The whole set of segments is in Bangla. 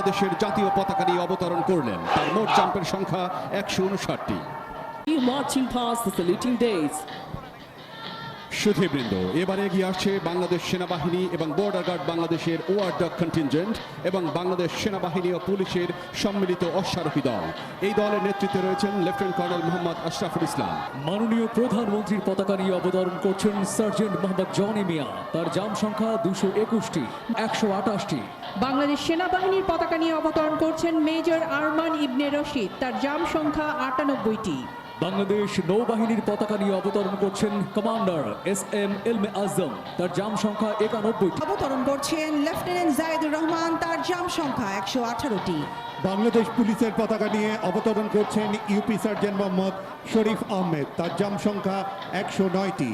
বাংলাদেশের জাতীয় পতাকা নিয়ে অবতরণ করলেন। তার মোট জাম্পের সংখ্যা 159টি। Marching past the saluting days. সুধীবৃন্দ, এবারে এগিয়ে আসছে বাংলাদেশ সেনাবাহিনী এবং বর্ডার গার্ড বাংলাদেশের ওয়ার ডগ কন্টিনজেন্ট এবং বাংলাদেশ সেনাবাহিনী ও পুলিশের সম্মিলিত অশ্বারোহী দল। এই দলের নেতৃত্বে রয়েছেন লেফটেন্যান্ট কর্নেল মোহাম্মদ আশরাফুল ইসলাম। মাননীয় প্রধানমন্ত্রীর পতাকা নিয়ে অবতরণ করছেন সার্জেন্ট মোহাম্মদ জনি মিয়া। তার জাম সংখ্যা 221টি, 128টি। বাংলাদেশ সেনাবাহিনীর পতাকা নিয়ে অবতরণ করছেন মেজর আরমান ইবনে রশিদ। তার জাম সংখ্যা 98টি। বাংলাদেশ নৌবাহিনীর পতাকা নিয়ে অবতরণ করছেন কমান্ডার SM এলমে আজম। তার জাম সংখ্যা 91টি। অবতরণ করছেন লেফটেন্যান্ট জায়েদুর রহমান। তার জাম সংখ্যা 118টি। বাংলাদেশ পুলিশের পতাকা নিয়ে অবতরণ করছেন ইউপি সার্জেন্ট মোহাম্মদ শরীফ আহমেদ। তার জাম সংখ্যা 109টি।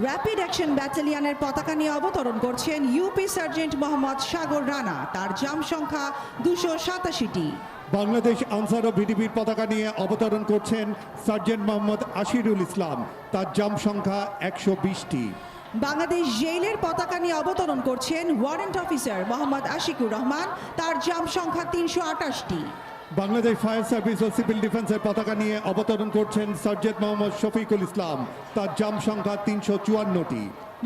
র্যাপিড অ্যাকশন ব্যাটালিয়নের পতাকা নিয়ে অবতরণ করছেন ইউপি সার্জেন্ট মোহাম্মদ সাগর রানা। তার জাম সংখ্যা 287টি। বাংলাদেশ আনসার ও ভিডিপির পতাকা নিয়ে অবতরণ করছেন সার্জেন্ট মোহাম্মদ আশিরুল ইসলাম। তার জাম সংখ্যা 120টি। বাংলাদেশ জেলের পতাকা নিয়ে অবতরণ করছেন ওয়ারেন্ট অফিসার মোহাম্মদ আশিকুর রহমান। তার জাম সংখ্যা 328টি। বাংলাদেশ ফায়ার সার্ভিস ও সিভিল ডিফেন্সের পতাকা নিয়ে অবতরণ করছেন সার্জেন্ট মোহাম্মদ শফিকুল ইসলাম। তার জাম সংখ্যা 354টি।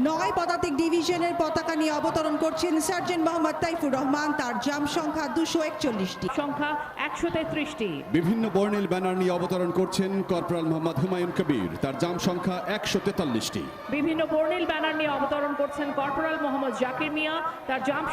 9 পদাতিক ডিভিশনের পতাকা নিয়ে অবতরণ করছেন সার্জেন্ট মোহাম্মদ তাইফুর রহমান। তার জাম সংখ্যা 241টি। সংখ্যা 133টি। বিভিন্ন বর্ণিল ব্যানার নিয়ে অবতরণ করছেন কর্পোরাল মোহাম্মদ হুমায়ুন কবির। তার জাম সংখ্যা 143টি। বিভিন্ন বর্ণিল ব্যানার নিয়ে অবতরণ করছেন কর্পোরাল মোহাম্মদ জাকির মিয়া। তার জাম